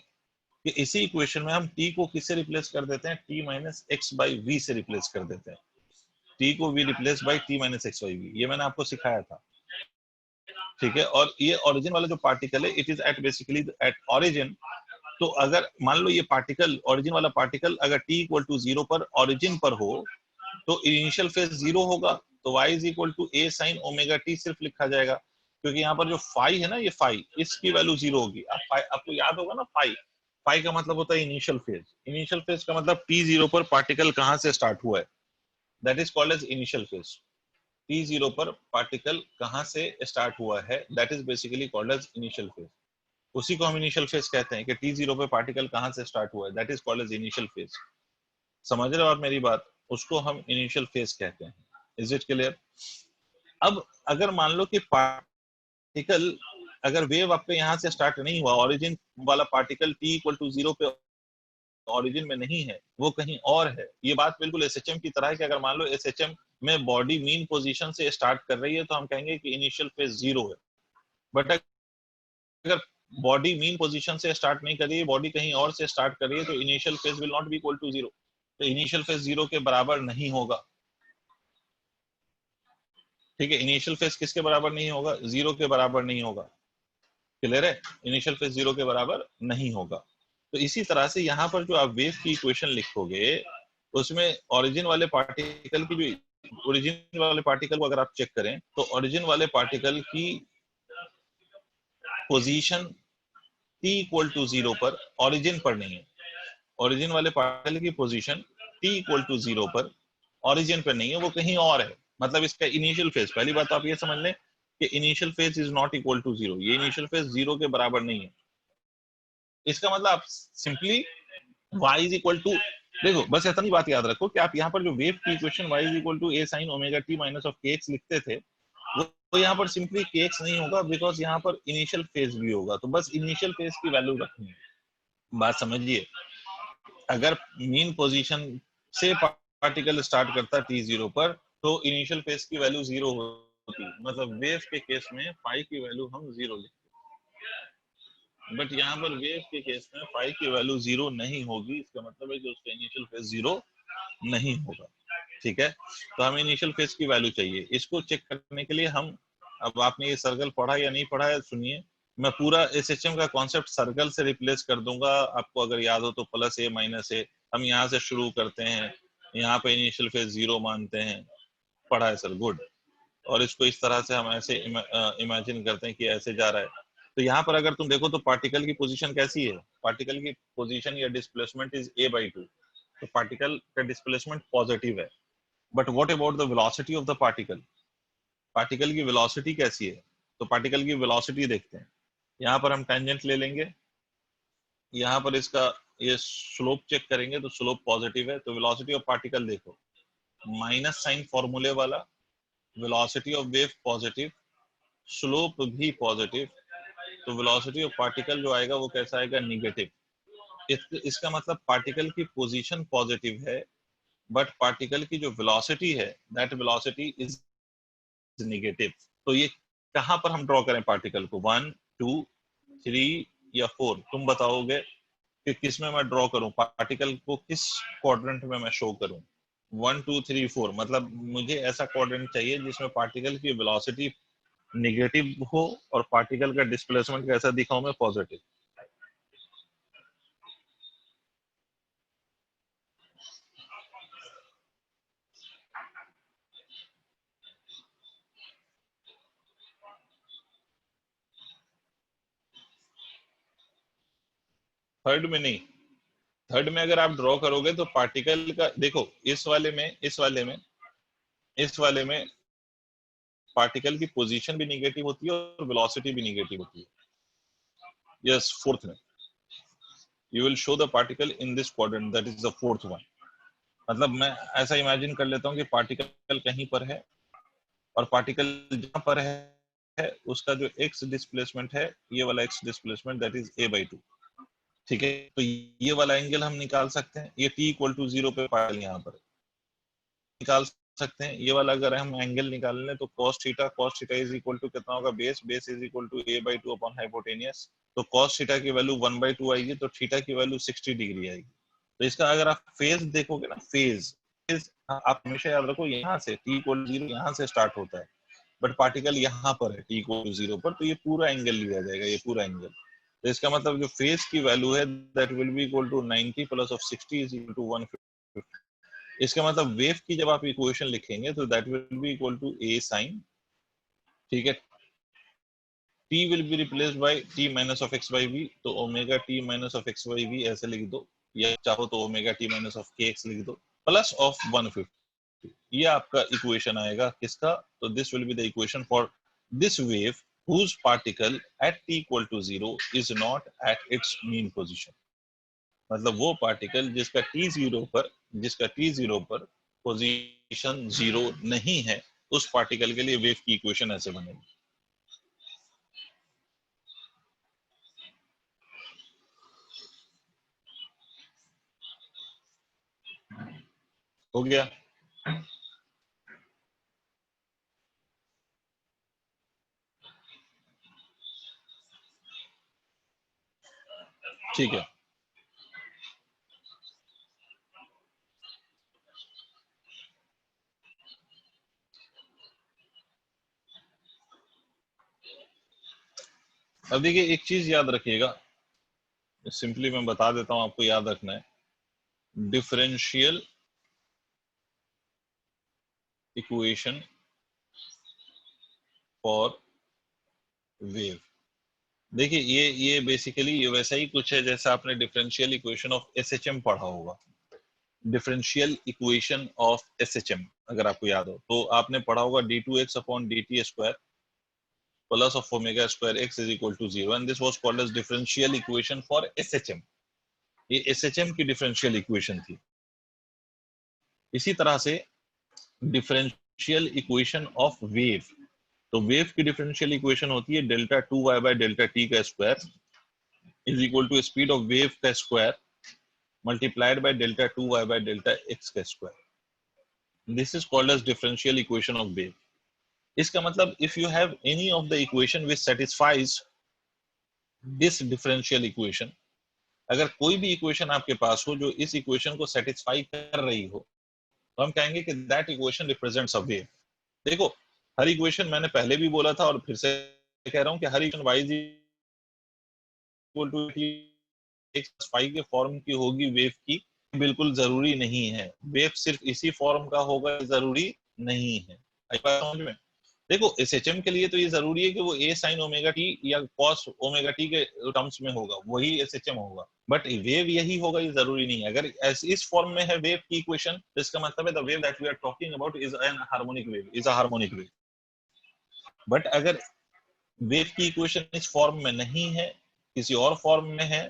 S1: कि इसी इक्वेशन में हम t को किससे रिप्लेस कर देते हैं, t minus x by v से रिप्लेस कर देते हैं. t को we replace by t minus x by v, ये मैंने आपको सिखाया था. ठीक है, और ये ओरिजिन वाला जो पार्टिकल है, it is at basically at origin. तो अगर मान लो ये पार्टिकल, ओरिजिन वाला पार्टिकल अगर t इक्वल टू 0 पर ओरिजिन पर हो तो इनिशियल फेज 0 होगा. तो y is equal to a sin omega t सिर्फ लिखा जाएगा, क्योंकि यहाँ पर जो फाई है ना, ये फाई, इसकी वैल्यू 0 होगी. आपको याद होगा ना, फाई का मतलब होता है इनिशियल फेज. इनिशियल फेज का मतलब t0 पर पार्टिकल कहाँ से स्टार्ट हुआ है, that is called as initial phase. t0 पर पार्टिकल कहाँ से स्टार्ट हुआ है, that is basically called as initial phase. उसी को हम इनिशियल फेज कहते हैं कि t0 पे पार्टिकल कहाँ से स्टार्ट हुआ है, that is called as initial phase. समझ रहे हो आप मेरी बात, उसको हम इनिशियल फेज कहते हैं. Is it clear? अब अगर मान लो कि पार्टिकल, अगर वेव आपके यहाँ से स्टार्ट नहीं हुआ, ओरिजिन वाला पार्टिकल t इक्वल टू 0 पे ओरिजिन में नहीं है, वो कहीं और है. ये बात बिल्कुल एसएचएम की तरह है कि अगर मान लो एसएचएम में बॉडी मीन पोजीशन से स्टार्ट कर रही है तो हम कहेंगे कि इनिशियल फेज 0 है. बट अगर बॉडी मीन पोजीशन से स्टार्ट नहीं कर रही है, बॉडी कहीं और से स्टार्ट कर रही है, तो initial phase will not be equal to 0. तो इनिशियल फेज 0 के बराबर नहीं होगा. ठीक है, इनिशियल फेज किसके बराबर नहीं होगा, 0 के बराबर नहीं होगा. क्लियर है, इनिशियल फेज 0 के बराबर नहीं होगा. तो इसी तरह से यहाँ पर जो आप वेव की इक्वेशन लिखोगे, उसमें ओरिजिन वाले पार्टिकल की जो ओरिजिन वाले पार्टिकल को अगर आप चेक करें तो ओरिजिन वाले पार्टिकल की पोजीशन t इक्वल टू 0 पर ओरिजिन पर नहीं है. ओरिजिन वाले पार्टिकल की पोजीशन t इक्वल टू 0 पर ओरिजिन पर नहीं है, वो कहीं और है. मतलब इसका इनिशियल फेज, पहली बात तो आप ये समझ लें कि initial phase is not equal to 0. ये इनिशियल फेज 0 के बराबर नहीं है. इसका मतलब आप simply y is equal to, देखो बस इतनी बात याद रखो कि आप यहाँ पर जो वेव की equation y is equal to a sin omega t minus of kx लिखते थे, वो यहाँ पर सिंपली kx नहीं होगा, बिकॉज यहाँ पर इनिशियल फेज भी होगा. तो बस इनिशियल फेज की वैल्यू रखनी है. बात समझिए, अगर मीन पोजीशन से पार्टिकल स्टार्ट करता t0 पर तो इनिशियल फेज की वैल्यू 0 होती है, मतलब वेव के केस में फाई की वैल्यू हम 0 लिखते हैं, बट यहाँ पर वेव के केस में फाई की वैल्यू 0 नहीं होगी, इसका मतलब है कि उसका इनिशियल फेज 0 नहीं होगा। ठीक है, तो हमें इनिशियल फेज की वैल्यू चाहिए। इसको चेक करने के लिए हम, अब आपने ये सर्कल पढ़ा या नहीं पढ़ा है सुनिए, मैं पूरा एसएचएम का कॉन्सेप्ट सर्कल से रिप्लेस कर दूंगा। आपको अगर याद हो तो प्लस ए माइनस ए, हम यहाँ से शुरू करते हैं, यहाँ पे इनिशियल फेज 0 मानते हैं, पढ़ा है सर, गुड। और इसको इस तरह से हम ऐसे इमेजिन करते हैं कि ऐसे जा रहा है। तो यहाँ पर अगर तुम देखो तो पार्टिकल की पोजीशन कैसी है, पार्टिकल की पोजीशन या डिस्प्लेसमेंट इज a/2, तो पार्टिकल का डिस्प्लेसमेंट पॉजिटिव है। But what about the velocity of the particle, particle की वेलोसिटी कैसी है? तो पार्टिकल की वेलोसिटी देखते हैं। यहाँ पर हम टेंजेंट ले लेंगे, यहाँ पर इसका ये स्लोप चेक करेंगे तो स्लोप पॉजिटिव है, तो वेलोसिटी ऑफ पार्टिकल देखो, माइनस साइन फॉर्मूले वाला, velocity of wave positive, slope भी पॉजिटिव, तो वेलोसिटी ऑफ पार्टिकल जो आएगा वो कैसा आएगा, निगेटिव। इसका मतलब पार्टिकल की पोजीशन पॉजिटिव है, बट पार्टिकल की जो वेलोसिटी है दैट वेलोसिटी इज नेगेटिव। तो ये कहां पर हम ड्रॉ करें पार्टिकल को, 1 2 3 या 4? तुम बताओगे कि किस में मैं ड्रॉ करूं पार्टिकल को, किस क्वाड्रेंट में मैं शो करूं? 1 2 3 4, मतलब मुझे ऐसा क्वाड्रेंट चाहिए जिसमें पार्टिकल की वेलोसिटी नेगेटिव हो और पार्टिकल का डिस्प्लेसमेंट कैसा दिखाऊं मैं, पॉजिटिव। थर्ड में नहीं, थर्ड में अगर आप ड्रॉ करोगे तो पार्टिकल का देखो, इस वाले में पार्टिकल की पोजीशन भी नेगेटिव होती है और वेलोसिटी भी नेगेटिव होती है। यस, फोर्थ में you will show the particle in this quadrant, that is the fourth one. मतलब मैं ऐसा इमेजिन कर लेता हूँ कि पार्टिकल कहीं पर है और पार्टिकल जहां पर है उसका जो एक्स डिस्प्लेसमेंट है, ये वाला x displacement that is a/2। ठीक है, तो ये वाला एंगल हम निकाल सकते हैं, ये t इक्वल टू 0 पे पार्टिकल यहाँ पर निकाल सकते हैं। ये वाला अगर हम एंगल निकाल लें तो cos theta is equal to कितना होगा, base is equal to a/2 upon hypotenuse. तो cos थीटा की वैल्यू 1/2 आएगी, तो थीटा की वैल्यू 60 डिग्री आएगी। तो इसका अगर आप फेज देखोगे ना, फेज आप हमेशा याद रखो, यहाँ से t इक्वल टू 0 यहाँ से स्टार्ट होता है, बट पार्टिकल यहाँ पर है t इक्वल टू 0 पर, तो ये पूरा एंगल लिया जाएगा, ये पूरा एंगल। तो इसका मतलब जो फेज की वैल्यू है that will be equal to 90 plus of 60 is equal to 150। इसका मतलब वेव की जब आप इक्वेशन लिखेंगे तो that will be equal to a sin, ठीक है, t will be replaced by t minus of x by v, तो omega t minus of x by v ऐसे लिख दो, या चाहो तो omega t minus of kx लिख दो, प्लस ऑफ 150। ये आपका इक्वेशन आएगा किसका, तो this will be the equation for this wave whose particle at t equal to 0 is not at its mean position। मतलब वो पार्टिकल जिसका t0 पर पोजीशन 0 नहीं है, उस पार्टिकल के लिए वेव की इक्वेशन ऐसे बनेगी। हो गया? ठीक है, अब देखिए एक चीज याद रखिएगा, सिंपली मैं बता देता हूं, आपको याद रखना है, डिफरेंशियल इक्वेशन फॉर वेव। देखिए ये बेसिकली ये वैसा ही कुछ है जैसा आपने डिफरेंशियल इक्वेशन ऑफ एसएचएम पढ़ा होगा। डिफरेंशियल इक्वेशन ऑफ एसएचएम अगर आपको याद हो तो आपने पढ़ा होगा d2x upon dt square plus of omega square x is equal to 0, and this was called as differential equation for SHM. ये एसएचएम की डिफरेंशियल इक्वेशन थी। इसी तरह से डिफरेंशियल इक्वेशन ऑफ वेव, तो वेव की डिफरेंशियल इक्वेशन होती है delta 2y by delta t का square is equal to speed of wave का square multiplied by delta 2y by delta x का square. This is called as differential equation of wave. इसका मतलब if you have any of the equation which satisfies this differential equation, अगर कोई भी equation आपके पास हो जो इस इक्वेशन को सेटिस्फाई कर रही हो, तो हम कहेंगे कि that equation represents a wave. देखो, हर इक्वेशन मैंने पहले भी बोला था और फिर से कह रहा हूं कि हर equation y equal to X phi के फॉर्म की होगी वेव की, बिल्कुल जरूरी नहीं है। वेव सिर्फ इसी फॉर्म का होगा जरूरी नहीं है। आई बात समझ में? देखो, एसएचएम के लिए तो ये जरूरी है कि वो ए साइन ओमेगा टी या कॉस ओमेगा टी के टर्म्स में होगा, वही एसएचएम होगा। बट वेव यही होगा ये जरूरी नहीं है। अगर इस फॉर्म में है वेव की इक्वेशन, तो इसका मतलब है the wave that we are talking about is an harmonic wave, is a harmonic wave. But अगर वेव की इक्वेशन इस फॉर्म में नहीं है, किसी और फॉर्म में है,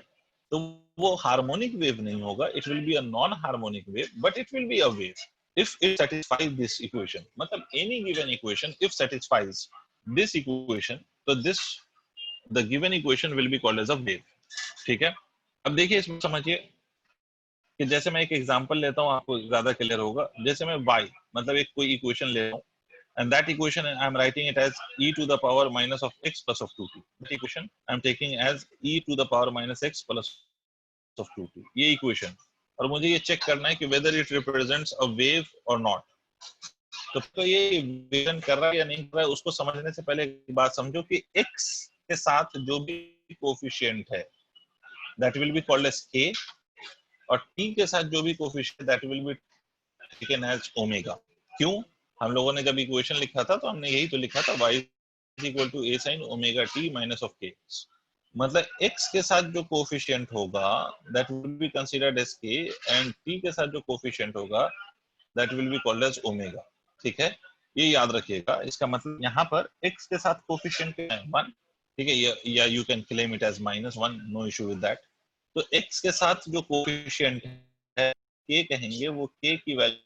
S1: तो वो हार्मोनिक वेव नहीं होगा, it will be a non harmonic wave, but it will be a wave if it satisfies this equation। मतलब any given equation if satisfies this equation, तो this the given equation will be called as a wave। ठीक है? अब देखिए, इसमें समझिए कि जैसे मैं एक एग्जांपल लेता हूं, आपको ज्यादा क्लियर होगा। जैसे मैं y मतलब एक कोई इक्वेशन ले रहा हूं, and that equation I am writing it as e to the power minus of x plus of 2t। that equation I am taking as e to the power minus x plus of 2t, ये equation. और मुझे ये check करना है कि whether it represents a wave or not। तो ये vision कर रहा है या नहीं कर रहा है, उसको समझने से पहले एक बात समझो कि x के साथ जो भी कोफिशिएंट है that will be called as k, और t के साथ जो भी coefficient that will be taken as omega. क्यों? हम लोगों ने जब इक्वेशन लिखा था तो हमने यही तो लिखा था, y is equal to a sin omega t minus of k। मतलब x के साथ जो कोफिशिएंट होगा that will be considered as k, and t के साथ जो कोफिशिएंट होगा that will be called as omega. ठीक है? ये याद रखिएगा। इसका मतलब यहाँ पर x के साथ कोफिशिएंट है 1, ठीक है, या you can claim it as -1, no issue with that. तो x के साथ जो कोफिशिएंट है k कहेंगे, वो k की वैल्यू,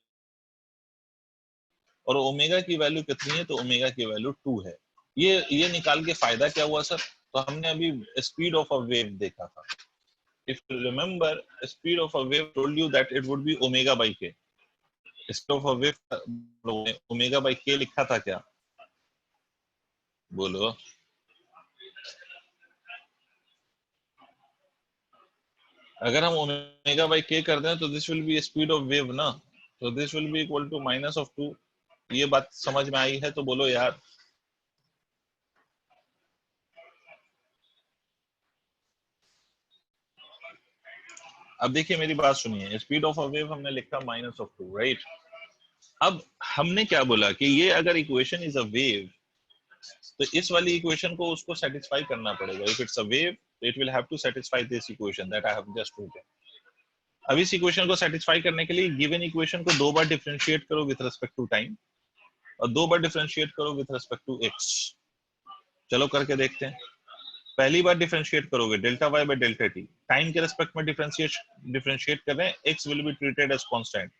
S1: और ओमेगा की वैल्यू कितनी है, तो ओमेगा की वैल्यू 2 है। ये निकाल के फायदा क्या हुआ सर? तो हमने अभी स्पीड ऑफ अ वेव देखा था। If you remember, speed of a wave told you that it would be omega by K. Speed of a wave omega by K लिखा था क्या? बोलो। अगर हम ओमेगा बाई के कर दें तो this will be speed of wave ना, तो this will be equal to -2। ये बात समझ में आई है तो बोलो यार। अब देखिए, मेरी बात सुनिए, स्पीड ऑफ अ वेव हमने लिखा -2, राइट? अब हमने क्या बोला कि ये अगर इक्वेशन इज अ वेव, तो इस वाली इक्वेशन को उसको सेटिस्फाई करना पड़ेगा। If it's a wave, it will have to satisfy this equation that I have just written. अब इस इक्वेशन को सेटिस्फाई करने के लिए गिवन इक्वेशन को 2 बार डिफरेंशिएट करो विद रिस्पेक्ट टू टाइम, और 2 बार डिफरेंशिएट करो विद रिस्पेक्ट टू एक्स। चलो करके देखते हैं। पहली बार डिफरेंशिएट करोगे delta Y by delta t, time के रिस्पेक्ट में डिफरेंशिएट कर रहे हैं, x will be treated as constant,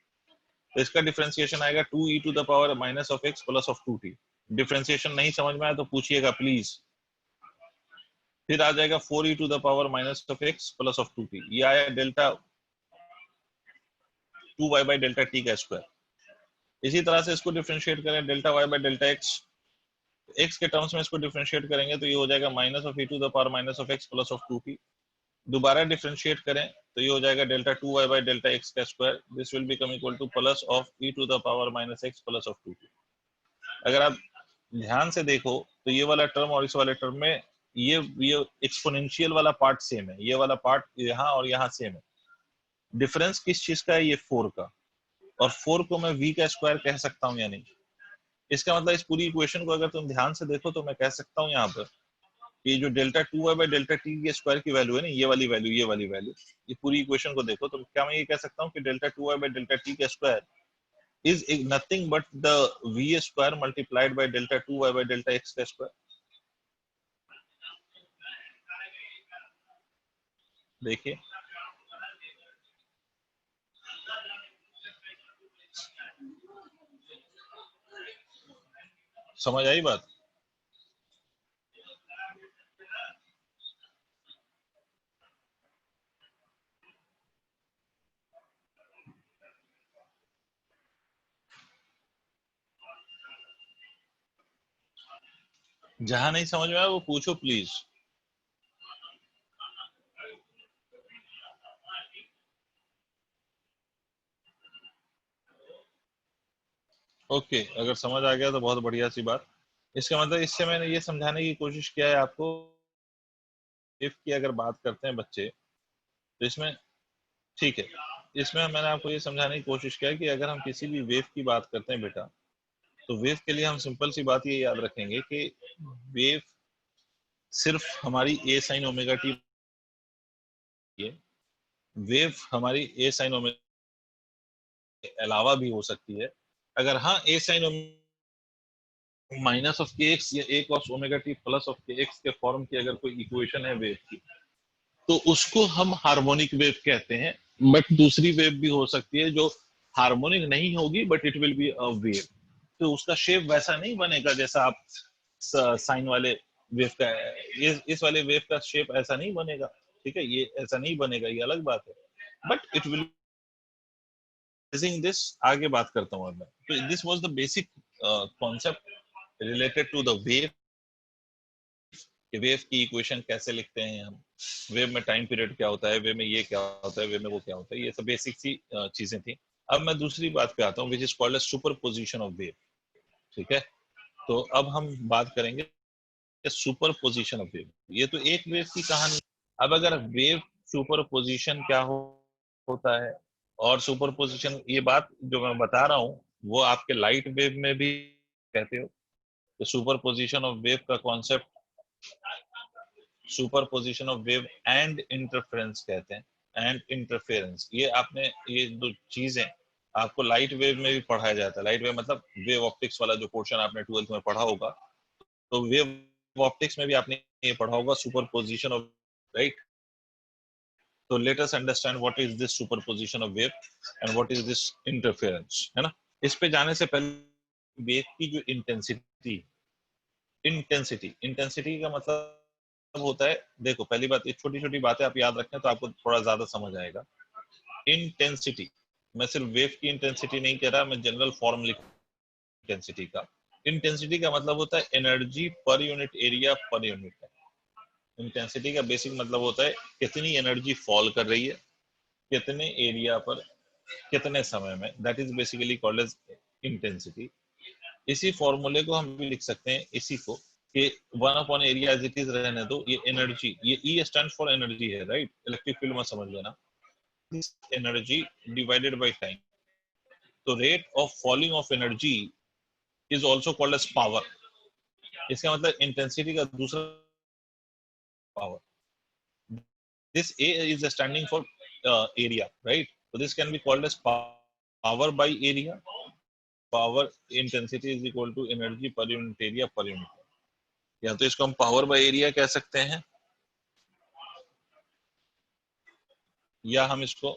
S1: तो इसका डिफरेंशिएशन आएगा 2e to the power minus of x plus of 2t। Differentiation नहीं समझ में आया तो पूछिएगा प्लीज। फिर आ जाएगा 4e to the power minus of x plus of 2t, ये आया delta 2y by delta t का स्क्वायर। इसी तरह से इसको डिफरेंशिएट करें delta y by delta x, x के टर्म्स में इसको डिफरेंशिएट करेंगे तो ये हो जाएगा minus of e to the power minus of x plus of 2t। दोबारा डिफरेंशिएट करें तो ये हो जाएगा delta 2y by delta x का square, this will become equal to plus of e to the power minus x plus of 2t। अगर आप ध्यान से देखो तो ये वाला टर्म और इस वाले टर्म में ये एक्सपोनेंशियल वाला पार्ट सेम है, ये वाला पार्ट यहाँ और यहाँ सेम है। डिफरेंस किस चीज का है? ये 4 का, और 4 को मैं v का स्क्वायर कह सकता हूँ या नहीं? इसका मतलब इस पूरी इक्वेशन को अगर तुम ध्यान से देखो तो मैं कह सकता हूँ यहाँ पर कि जो delta 2y by delta T के स्क्वायर की वैल्यू है ना, ये वाली वैल्यू, ये वाली वैल्यू, ये पूरी इक्वेशन को देखो तो क्या मैं ये कह सकता हूँ कि delta 2y by delta t का square is nothing but the v square multiplied by delta 2y by delta x का square। देखिए, समझ आई बात? जहां नहीं समझ में आया वो पूछो प्लीज। ओके, अगर समझ आ गया तो बहुत बढ़िया सी बात। इसका मतलब इससे मैंने ये समझाने की कोशिश किया है आपको, इफ की अगर बात करते हैं बच्चे, तो इसमें ठीक है, इसमें मैंने आपको ये समझाने की कोशिश किया है कि अगर हम किसी भी वेव की बात करते हैं बेटा, तो वेव के लिए हम सिंपल सी बात ये याद रखेंगे कि वेव सिर्फ हमारी ए साइन ओमेगा टी है, वेव हमारी ए साइन ओमेगा के अलावा भी हो सकती है। अगर हाँ ए साइन माइनस ऑफ के एक्स या A cos omega T plus of के एक्स के फॉर्म की अगर कोई इक्वेशन है वेव की, तो उसको हम हार्मोनिक वेव कहते हैं। बट दूसरी वेव भी हो सकती है जो हार्मोनिक नहीं होगी but it will be a wave, तो उसका शेप वैसा नहीं बनेगा जैसा आप साइन वाले वेव का, इस वाले वेव का शेप ऐसा नहीं बनेगा, ठीक है, ये ऐसा नहीं बनेगा, ये अलग बात है। बट इट विल दिस, आगे बात करता हूँ मैं। तो this was the basic concept related to the wave, कि वेव की इक्वेशन कैसे लिखते हैं हम, वेव में टाइम पीरियड क्या होता है, वेव में ये क्या होता है, वेव में वो क्या होता है, ये सब बेसिक सी चीजें थी। अब मैं दूसरी बात पे आता हूँ, which is called super position of wave. ठीक है, तो अब हम बात करेंगे सुपर पोजिशन ऑफ वेव। ये तो एक वेव की कहानी। अब अगर वेव सुपर पोजिशन क्या होता है, और सुपर पोजिशन, ये बात जो मैं बता रहा हूँ वो आपके लाइट वेव में भी कहते हो। तो सुपर पोजिशन ऑफ वेव का concept super position of wave and interference कहते हैं। एंड इंटरफेरेंस, ये आपने, ये दो चीजें आपको लाइट वेव में भी पढ़ाया जाता है। लाइट वेव मतलब वेव ऑप्टिक्स वाला जो पोर्शन आपने 12th में पढ़ा होगा, तो वेव ऑप्टिक्स में भी आपने ये पढ़ा होगा सुपर पोजिशन ऑफ, राइट। तो let us understand what is this super position of wave and what is this interference, है ना। इस पे जाने से पहले वेव की जो इंटेंसिटी, इंटेंसिटी का मतलब होता है, देखो पहली बात, ये छोटी छोटी बातें आप याद रखें तो आपको थोड़ा ज्यादा समझ आएगा। इंटेंसिटी, मैं सिर्फ वेव की इंटेंसिटी नहीं कह रहा, मैं जनरल फॉर्म लिख इंटेंसिटी का। इंटेंसिटी का मतलब होता है एनर्जी पर unit area per unit. Intensity का बेसिक मतलब होता है कितनी एनर्जी फॉल कर रही है कितने एरिया पर कितने समय में, that is basically called as intensity. इसी फॉर्मूले को हम भी लिख सकते हैं इसी को, कि 1 upon area as it is रहने दो, ये एनर्जी, ये ई स्टैंड फॉर एनर्जी है, राइट, इलेक्ट्रिक फील्ड में समझ लेना, एनर्जी डिवाइडेड बाय टाइम। तो rate of falling of energy is also called as power. इसका मतलब इंटेंसिटी का दूसरा power, this A is standing for area, right? So this can be called as power by area. Power intensity is equal to energy per unit area per unit. या तो इसको हम power by area कह सकते हैं, या हम इसको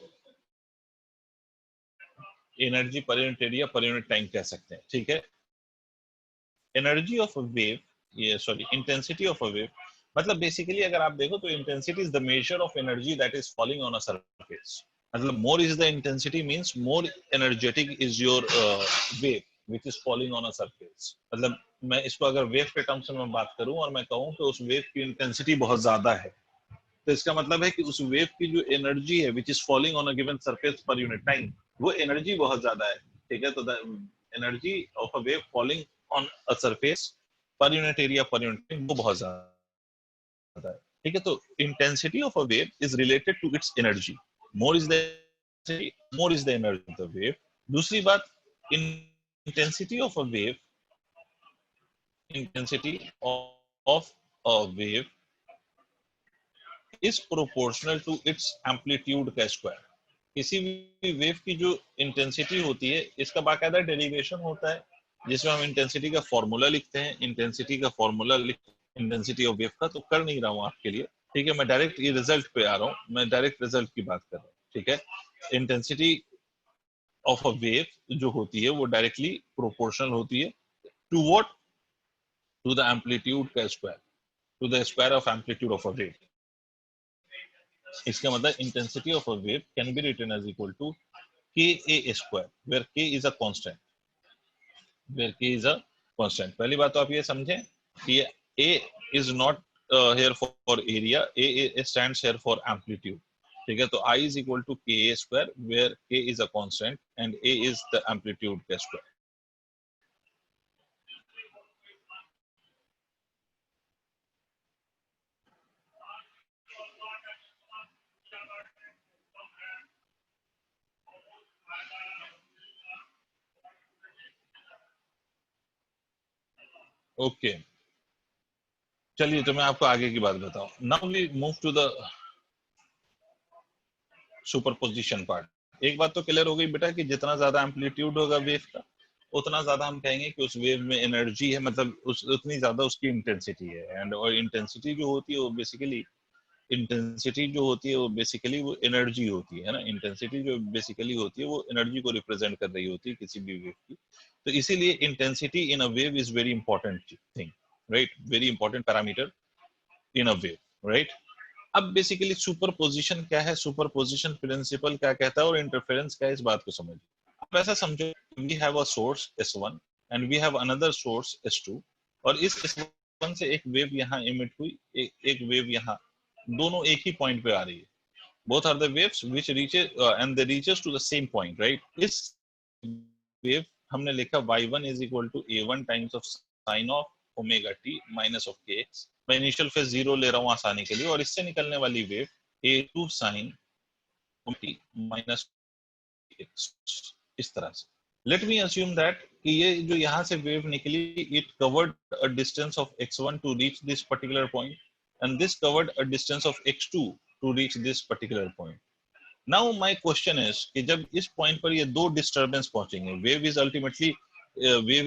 S1: एनर्जी पर यूनिट एरिया पर यूनिट टाइम कह सकते हैं, ठीक है। एनर्जी ऑफ अ वेव, ये sorry intensity of a wave, मतलब बेसिकली अगर आप देखो तो intensity is the measure of energy that is falling on a surface. मतलब more is the intensity means more energetic is your wave which is falling on a surface. मतलब मैं इसको अगर वेव के टर्म्स में बात करूं और मैं कहूं कि उस वेव की इंटेंसिटी बहुत ज्यादा है, तो इसका मतलब है कि उस वेव की जो एनर्जी है which is falling on a given surface per unit time, वो एनर्जी बहुत ज्यादा है, ठीक है। तो the energy of a wave falling on a surface per unit area पर यूनिट टाइम वो बहुत ज्यादा है, ठीक है। तो intensity of a wave is related to its energy, more is the more is the energy of the wave. दूसरी बात, intensity of a wave, intensity of a wave is proportional to its amplitude का square. किसी भी wave की जो intensity होती है, इसका बाकायदा डेरिवेशन होता है जिसमें हम इंटेंसिटी का फॉर्मूला लिखते हैं। इंटेंसिटी का फॉर्मूला लिख, इंटेंसिटी ऑफ वेव का तो कर नहीं रहा हूँ आपके लिए, ठीक है, मैं डायरेक्ट ये रिजल्ट पे आ रहा हूँ, मैं डायरेक्ट रिजल्ट की बात कर रहा हूँ, ठीक है। इंटेंसिटी ऑफ अ वेव जो होती है वो डायरेक्टली प्रोपोर्शनल होती है to what, to the amplitude का square, to the square of amplitude of a wave. इसका मतलब intensity of a wave can be written as equal to K A square, where K is a constant, where K is a constant. पहली बात तो आप ये समझें कि ये A is not here for area, A stands here for amplitude. ठीक है, तो I is equal to Ka square, where K is a constant and A is the amplitude का square. ओके, चलिए तो मैं आपको आगे की बात बताऊं. Now we move to the superposition part. एक बात तो क्लियर हो गई बेटा कि जितना ज्यादा एम्पलीट्यूड होगा वेव का, उतना ज्यादा हम कहेंगे कि उस वेव में एनर्जी है, मतलब उतनी ज्यादा उसकी इंटेंसिटी है. एंड और इंटेंसिटी जो होती है वो बेसिकली वो एनर्जी होती है ना. इंटेंसिटी जो बेसिकली होती है वो एनर्जी को रिप्रेजेंट कर रही होती है किसी भी वेव की. तो इसीलिए intensity in a wave is very important thing, right, very important parameter in a wave, right. अब बेसिकली सुपरपोजिशन क्या है, सुपरपोजिशन प्रिंसिपल क्या कहता है और इंटरफेरेंस क्या है, इस बात को समझिए. अब ऐसा समझो, we have a source S1 and we have another source S2, और इस S1 से एक वेव यहाँ इमिट हुई, एक वेव यहाँ, दोनों एक ही पॉइंट पे आ रही है. both are the waves which reaches and they reaches to the same point, right. इस वेव हमने लिखा y1 is equal to a1 times of sin of omega t minus of kx. मैं इनिशियल फेज 0 ले रहा हूँ आसानी के लिए, और इससे निकलने वाली wave a2 sin t minus kx, इस तरह से. लेट मी अस्यूम दैट कि ये जो यहाँ से वेव निकली, it covered a distance of x1 to reach this particular point and this covered a distance of x2 to reach this particular point. Now my question is कि जब इस point पर ये दो डिस्टर्बेंस पहुंचेंगे, wave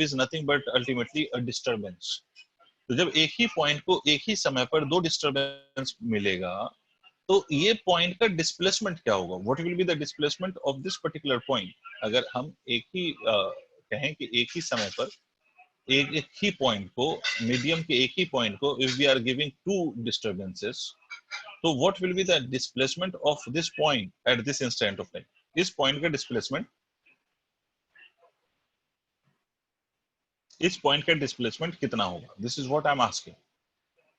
S1: is nothing but ultimately a disturbance. तो जब एक ही पॉइंट को एक ही समय पर दो डिस्टर्बेंस मिलेगा, तो ये पॉइंट का डिस्प्लेसमेंट क्या होगा, what will be the displacement of this particular point. अगर हम एक ही कहें कि एक ही समय पर एक ही पॉइंट को, मीडियम के एक ही पॉइंट को, if we are giving two disturbances, तो what will be the displacement of this point at this instant of time. इस पॉइंट का डिस्प्लेसमेंट, इस पॉइंट का डिस्प्लेसमेंट कितना होगा, this is what I am asking.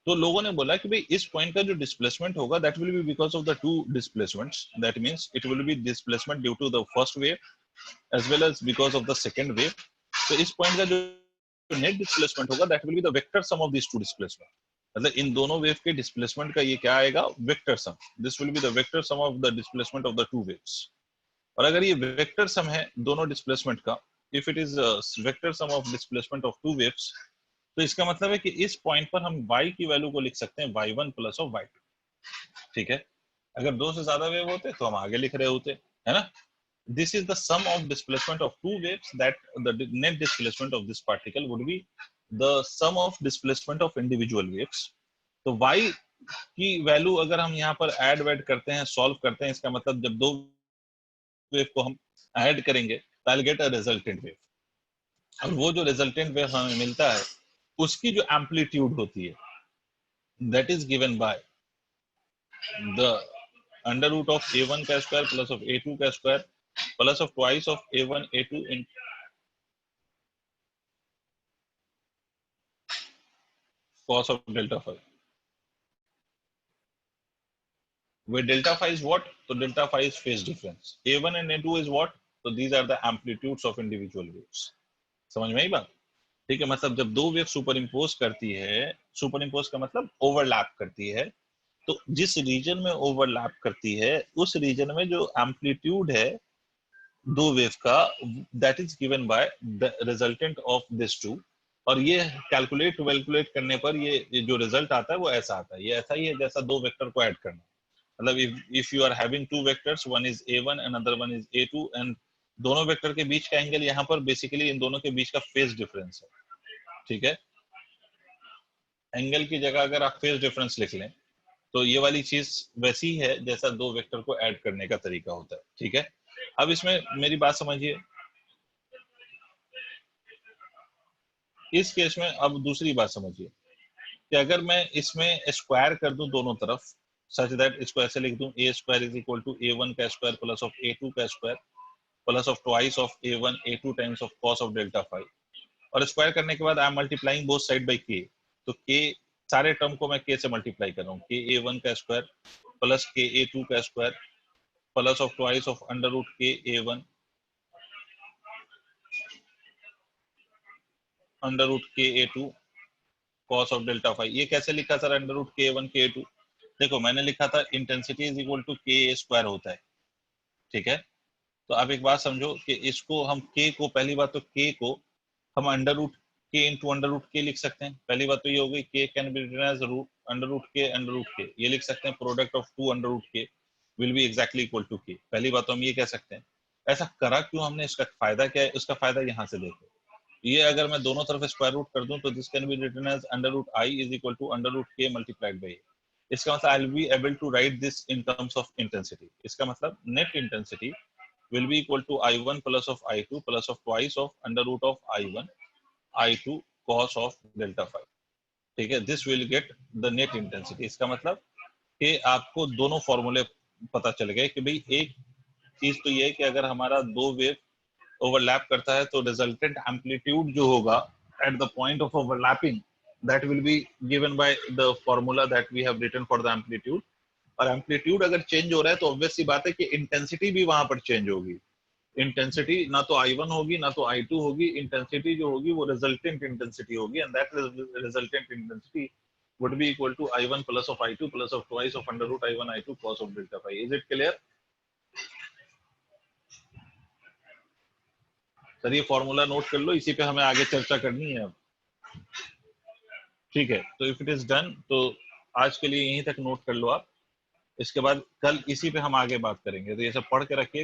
S1: तो लोगों ने बोला कि भाई इस पॉइंट का जो डिस्प्लेसमेंट होगा, that will be because of the two displacements. That means it will be displacement due to the first wave as well as because of the second wave. तो इस पॉइंट का जो नेट डिस्प्लेसमेंट होगा, that will be the vector sum of this two displacement. मतलब इन दोनों wave के displacement का ये क्या आएगा, vector sum. This will be the vector sum of the displacement of the two waves. और अगर ये वेक्टर सम है दोनों डिस्प्लेसमेंट का, if it is vector sum of displacement of two waves, तो इसका मतलब है कि इस पॉइंट पर हम y की वैल्यू को लिख सकते हैं y1 प्लस ऑफ y2. ठीक है, अगर दो से ज्यादा वेव होते तो हम आगे लिख रहे होते, है ना. This is the sum of displacement of two waves, that the net displacement of this particle would be the sum of displacement of individual waves. तो y की वैल्यू अगर हम यहाँ पर ऐड वैड करते हैं, सॉल्व करते हैं, इसका मतलब जब दो वेव को हम ऐड करेंगे तो I'll get a resultant wave. और वो जो रिजल्टेंट वेव हमें मिलता है, उसकी जो एम्पलीट्यूड होती है, that is given by the under root of a1 का स्क्वायर प्लस ऑफ a2 का square plus of twice of a1 a2 in cos of delta phi. Where delta phi is what? So delta phi is phase difference. A1 and A2 is what? So these are the amplitudes of individual waves. समझ में आई बात. ठीक है, मतलब जब दो wave super impose करती है, सुपर इम्पोज का मतलब ओवरलैप करती है, तो जिस रीजन में ओवरलैप करती है उस रीजन में जो एम्पलीट्यूड है दो वेव का, that is given by the resultant of this two. और ये कैलकुलेट करने पर ये जो रिजल्ट आता है वो ऐसा आता है. ये ऐसा ही है जैसा दो वेक्टर को ऐड करना. मतलब if you are having two vectors, one is a1 another one is a2, and दोनों वेक्टर के बीच का एंगल यहाँ पर बेसिकली इन दोनों के बीच का फेज डिफरेंस है. ठीक है, एंगल की जगह अगर आप फेज डिफरेंस लिख लें तो ये वाली चीज वैसी है जैसा दो वेक्टर को ऐड करने का तरीका होता है. ठीक है, अब इसमें मेरी बात समझिए. इस केस में अब दूसरी बात समझिए कि अगर मैं इसमें स्क्वायर कर दूं दोनों तरफ, सच दैट इसको ऐसे लिख दूं, a square is equal to a1 का स्क्वायर प्लस ऑफ a2 का square plus of twice of a1 a2 times of cos of delta phi. और स्क्वायर करने के बाद I am multiplying both side by k. तो k सारे term को मैं k से मल्टीप्लाई कर रहा हूँ, k a1 का स्क्वायर प्लस k a2 का square plus of twice of under root k a1 under root k a2 cos of delta phi. ये कैसे लिखा sir under root k a1 k a2? देखो मैंने लिखा था intensity is equal to k a square होता है, ठीक है। तो आप एक बात समझो कि इसको हम k को, पहली बात तो k को हम under root k into under root k लिख सकते हैं। पहली बात तो ये हो गई, k can be written as root under root k ये लिख सकते हैं। Product of two under root k will be exactly equal to k। पहली बात तो हम ये कह सकते हैं। ऐसा करा क्यों हमने, इसका फायदा क्या है? उसका फायदा यहाँ से देखो, ये अगर मैं दोनों तरफ स्क्वायर रूट कर दूं तो this can be written as under root i is equal to under root k multiplied by. इसका मतलब I will be able to write this in terms of intensity. इसका मतलब net intensity will be equal to I1 plus of I2 plus of twice of under root of I1 I2 cos of delta phi, ठीक है। this will get the net intensity। इसका मतलब कि आपको दोनों फॉर्मूले पता चल गए कि भाई एक चीज तो ये है कि अगर हमारा दो वेव ओवरलैप करता है तो रिजल्टेंट एम्पलीट्यूड जो होगा at the point of overlapping that will be given by the formula that we have written for the amplitude। और एम्पलीट्यूड अगर चेंज हो रहा है तो ऑब्वियस सी बात है कि इंटेंसिटी भी वहां पर चेंज होगी। इंटेंसिटी ना तो I1 होगी ना तो I2 होगी, इंटेंसिटी जो होगी वो रिजल्टेंट इंटेंसिटी होगी, and that resultant intensity would be equal to I1 plus of I2 plus of twice of under root I1 I2 cos of delta phi। Is it clear? Sir ये formula note कर लो, इसी पे हमें आगे चर्चा करनी है अब, ठीक है। तो इफ इट इज डन तो आज के लिए यहीं तक नोट कर लो आप। इसके बाद कल इसी पे हम आगे बात करेंगे, तो ये सब पढ़ के रखिए।